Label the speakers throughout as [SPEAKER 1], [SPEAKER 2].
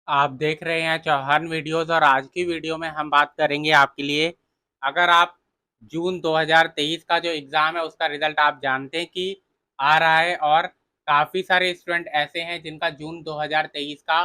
[SPEAKER 1] आप देख रहे हैं चौहान वीडियोस और आज की वीडियो में हम बात करेंगे आपके लिए। अगर आप जून 2023 का जो एग्ज़ाम है उसका रिज़ल्ट आप जानते हैं कि आ रहा है और काफ़ी सारे स्टूडेंट ऐसे हैं जिनका जून 2023 का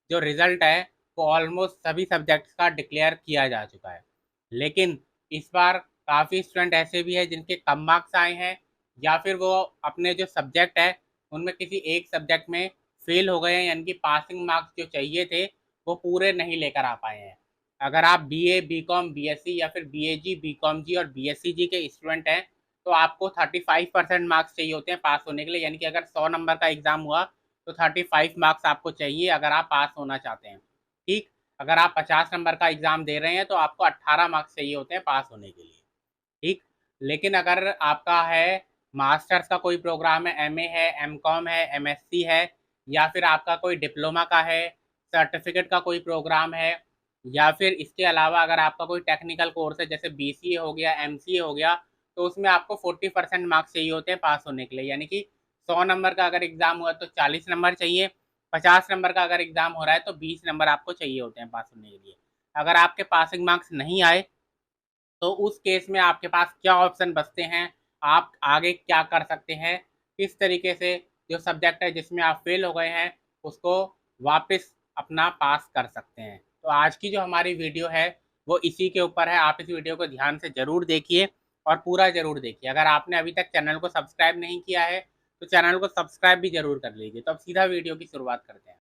[SPEAKER 1] जो रिज़ल्ट है वो ऑलमोस्ट सभी सब्जेक्ट्स का डिक्लेयर किया जा चुका है। लेकिन इस बार काफ़ी स्टूडेंट ऐसे भी हैं जिनके कम मार्क्स आए हैं या फिर वो अपने जो सब्जेक्ट है उनमें किसी एक सब्जेक्ट में फेल हो गए हैं, यानी कि पासिंग मार्क्स जो चाहिए थे वो पूरे नहीं लेकर आ पाए हैं। अगर आप बीए, बीकॉम, बीएससी या फिर बीएजी, बीकॉम जी और बीएससी जी के स्टूडेंट हैं तो आपको 35% मार्क्स चाहिए होते हैं पास होने के लिए, यानी कि अगर 100 नंबर का एग्ज़ाम हुआ तो 35 मार्क्स आपको चाहिए अगर आप पास होना चाहते हैं। ठीक, अगर आप 50 नंबर का एग्ज़ाम दे रहे हैं तो आपको 18 मार्क्स चाहिए होते हैं पास होने के लिए। ठीक, लेकिन अगर आपका है मास्टर्स का कोई प्रोग्राम है, एमए है, एमकॉम है, एमएससी है या फिर आपका कोई डिप्लोमा का है, सर्टिफिकेट का कोई प्रोग्राम है या फिर इसके अलावा अगर आपका कोई टेक्निकल कोर्स है जैसे बीसीए हो गया, एमसीए हो गया, तो उसमें आपको 40% मार्क्स चाहिए होते हैं पास होने के लिए, यानी कि 100 नंबर का अगर एग्ज़ाम हुआ तो 40 नंबर चाहिए, 50 नंबर का अगर एग्ज़ाम हो रहा है तो 20 नंबर आपको चाहिए होते हैं पास होने के लिए। अगर आपके पासिंग मार्क्स नहीं आए तो उस केस में आपके पास क्या ऑप्शन बचते हैं, आप आगे क्या कर सकते हैं, किस तरीके से जो सब्जेक्ट है जिसमें आप फेल हो गए हैं उसको वापस अपना पास कर सकते हैं। तो आज की जो हमारी वीडियो है वो इसी के ऊपर है। आप इस वीडियो को ध्यान से ज़रूर देखिए और पूरा ज़रूर देखिए। अगर आपने अभी तक चैनल को सब्सक्राइब नहीं किया है तो चैनल को सब्सक्राइब भी ज़रूर कर लीजिए। तो अब सीधा वीडियो की शुरुआत करते हैं।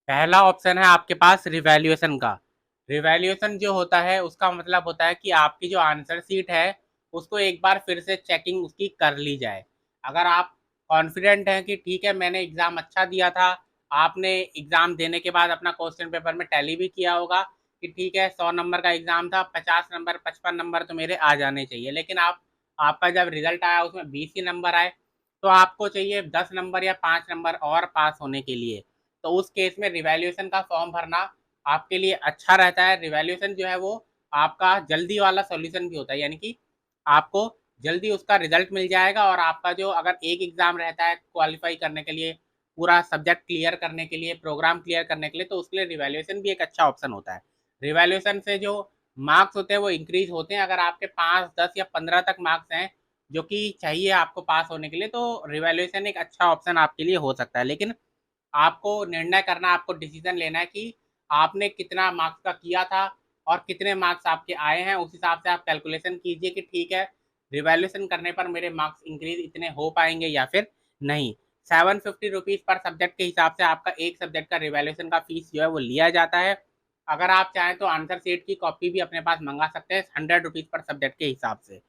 [SPEAKER 1] पहला ऑप्शन है आपके पास रिवैल्यूएशन का। रिवैल्यूएशन जो होता है उसका मतलब होता है कि आपकी जो आंसर शीट है उसको एक बार फिर से चेकिंग उसकी कर ली जाए। अगर आप कॉन्फिडेंट हैं कि ठीक है मैंने एग्ज़ाम अच्छा दिया था, आपने एग्ज़ाम देने के बाद अपना क्वेश्चन पेपर में टैली भी किया होगा कि ठीक है 100 नंबर का एग्ज़ाम था, 50 नंबर 55 नंबर तो मेरे आ जाने चाहिए, लेकिन आपका जब रिज़ल्ट आया उसमें 20 ही नंबर आए, तो आपको चाहिए 10 नंबर या 5 नंबर और पास होने के लिए। तो उस केस में रिवैल्यूएशन का फॉर्म भरना आपके लिए अच्छा रहता है। रिवैल्यूएशन जो है वो आपका जल्दी वाला सॉल्यूशन भी होता है, यानी कि आपको जल्दी उसका रिजल्ट मिल जाएगा और आपका जो अगर एक एग्ज़ाम रहता है क्वालिफाई करने के लिए, पूरा सब्जेक्ट क्लियर करने के लिए, प्रोग्राम क्लियर करने के लिए, तो उसके लिए रिवैल्यूएशन भी एक अच्छा ऑप्शन होता है। रिवैल्यूएशन से जो मार्क्स होते हैं वो इंक्रीज़ होते हैं। अगर आपके 5, 10 या 15 तक मार्क्स हैं जो कि चाहिए आपको पास होने के लिए, तो रिवैल्यूएशन एक अच्छा ऑप्शन आपके लिए हो सकता है। लेकिन आपको निर्णय करना, आपको डिसीजन लेना है कि आपने कितना मार्क्स का किया था और कितने मार्क्स आपके आए हैं। उस हिसाब से आप कैलकुलेशन कीजिए कि ठीक है रिवैल्यूएशन करने पर मेरे मार्क्स इंक्रीज इतने हो पाएंगे या फिर नहीं। 750 रुपीज़ पर सब्जेक्ट के हिसाब से आपका एक सब्जेक्ट का रिवैल्यूएशन का फीस जो है वो लिया जाता है। अगर आप चाहें तो आंसर शीट की कॉपी भी अपने पास मंगा सकते हैं 100 रुपीज़ पर सब्जेक्ट के हिसाब से।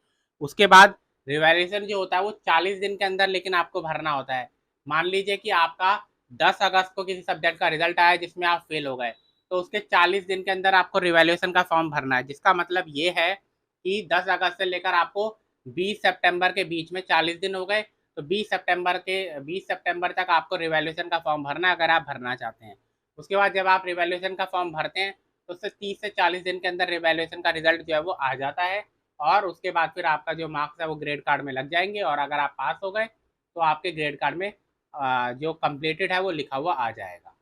[SPEAKER 1] उसके बाद रिवैल्यूएशन जो होता है वो 40 दिन के अंदर लेकिन आपको भरना होता है। मान लीजिए कि आपका 10 अगस्त को किसी सब्जेक्ट का रिजल्ट आया जिसमें आप फेल हो गए, तो उसके 40 दिन के अंदर आपको रिवैल्यूएशन का फॉर्म भरना है, जिसका मतलब ये है कि 10 अगस्त से लेकर आपको 20 सितंबर के बीच में 40 दिन हो गए, तो 20 सितंबर तक आपको रिवैल्यूएशन का फॉर्म भरना है अगर आप भरना चाहते हैं। उसके बाद जब आप रिवैल्यूएशन का फॉर्म भरते हैं तो उससे 30 से 40 दिन के अंदर रिवैल्यूएशन का रिजल्ट जो है वो आ जाता है और उसके बाद फिर आपका जो मार्क्स है वो ग्रेड कार्ड में लग जाएंगे और अगर आप पास हो गए तो आपके ग्रेड कार्ड में जो कंप्लीटेड है वो लिखा हुआ आ जाएगा।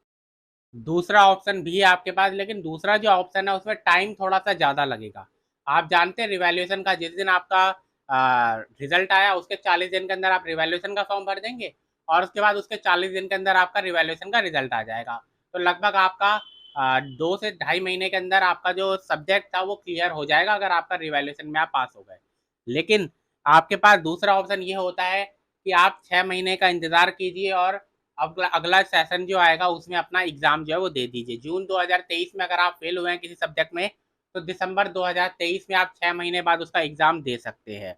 [SPEAKER 1] दूसरा ऑप्शन भी है आपके पास, लेकिन दूसरा जो ऑप्शन है उसमें टाइम थोड़ा सा ज़्यादा लगेगा। आप जानते हैं रिवैल्यूएशन का जिस दिन आपका रिजल्ट आया उसके 40 दिन के अंदर आप रिवैल्यूएशन का फॉर्म भर देंगे और उसके बाद उसके 40 दिन के अंदर आपका रिवैल्यूएशन का रिजल्ट आ जाएगा। तो लगभग आपका 2 से ढाई महीने के अंदर आपका जो सब्जेक्ट था वो क्लियर हो जाएगा अगर आपका रिवैल्यूएशन में आप पास हो गए। लेकिन आपके पास दूसरा ऑप्शन ये होता है कि आप 6 महीने का इंतज़ार कीजिए और अगला अगला सेशन जो आएगा उसमें अपना एग्ज़ाम जो है वो दे दीजिए। जून 2023 में अगर आप फेल हुए हैं किसी सब्जेक्ट में तो दिसंबर 2023 में आप 6 महीने बाद उसका एग्ज़ाम दे सकते हैं।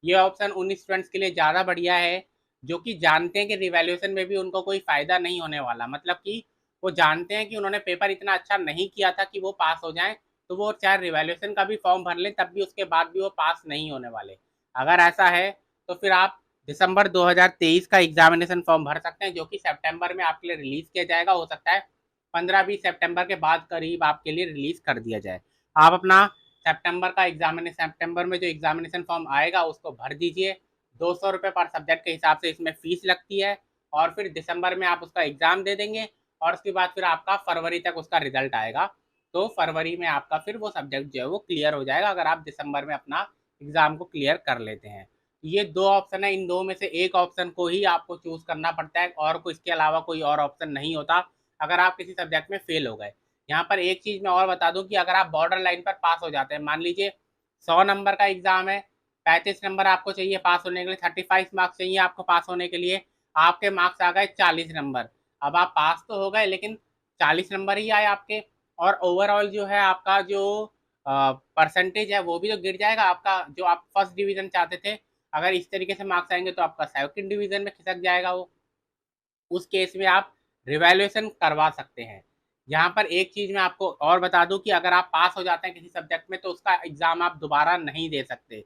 [SPEAKER 1] ये ऑप्शन उन स्टूडेंट्स के लिए ज़्यादा बढ़िया है जो कि जानते हैं कि रिवैल्यूएशन में भी उनको कोई फ़ायदा नहीं होने वाला, मतलब कि वो जानते हैं कि उन्होंने पेपर इतना अच्छा नहीं किया था कि वो पास हो जाएं, तो वो चाहे रिवैल्यूएशन का भी फॉर्म भर लें तब भी उसके बाद भी वो पास नहीं होने वाले। अगर ऐसा है तो फिर आप दिसंबर 2023 का एग्जामिनेशन फॉर्म भर सकते हैं जो कि सितंबर में आपके लिए रिलीज़ किया जाएगा। हो सकता है 15-20 सितंबर के बाद करीब आपके लिए रिलीज़ कर दिया जाए। आप अपना सितंबर में जो एग्जामिनेशन फॉर्म आएगा उसको भर दीजिए। 200 रुपये पर सब्जेक्ट के हिसाब से इसमें फ़ीस लगती है और फिर दिसंबर में आप उसका एग्ज़ाम दे देंगे और उसके बाद फिर आपका फरवरी तक उसका रिजल्ट आएगा। तो फरवरी में आपका फिर वो सब्जेक्ट जो है वो क्लियर हो जाएगा, अगर आप दिसंबर में अपना एग्ज़ाम को क्लियर कर लेते हैं। ये दो ऑप्शन है, इन दो में से एक ऑप्शन को ही आपको चूज़ करना पड़ता है, और कोई इसके अलावा कोई और ऑप्शन नहीं होता अगर आप किसी सब्जेक्ट में फेल हो गए। यहाँ पर एक चीज़ मैं और बता दूं कि अगर आप बॉर्डर लाइन पर पास हो जाते हैं, मान लीजिए 100 नंबर का एग्ज़ाम है, 35 नंबर आपको चाहिए पास होने के लिए, 35 मार्क्स चाहिए आपको पास होने के लिए, आपके मार्क्स आ गए 40 नंबर। अब आप पास तो हो गए लेकिन 40 नंबर ही आए आपके, और ओवरऑल जो है आपका जो परसेंटेज है वो भी तो गिर जाएगा आपका, जो आप फर्स्ट डिवीज़न चाहते थे। अगर इस तरीके से मार्क्स आएंगे तो आपका सेकंड डिवीज़न में खिसक जाएगा वो। उस केस में आप रिवैल्यूएशन करवा सकते हैं। यहाँ पर एक चीज़ मैं आपको और बता दूं कि अगर आप पास हो जाते हैं किसी सब्जेक्ट में तो उसका एग्ज़ाम आप दोबारा नहीं दे सकते।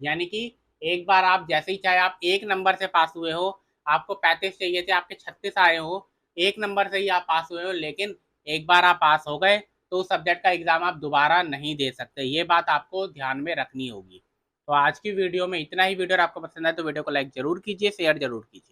[SPEAKER 1] यानी कि एक बार आप जैसे ही, चाहे आप एक नंबर से पास हुए हो, आपको 35 चाहिए थे, आपके 36 आए हो, एक नंबर से ही आप पास हुए हो, लेकिन एक बार आप पास हो गए तो उस सब्जेक्ट का एग्ज़ाम आप दोबारा नहीं दे सकते। ये बात आपको ध्यान में रखनी होगी। तो आज की वीडियो में इतना ही। वीडियो आपको पसंद आए तो वीडियो को लाइक ज़रूर कीजिए, शेयर ज़रूर कीजिए।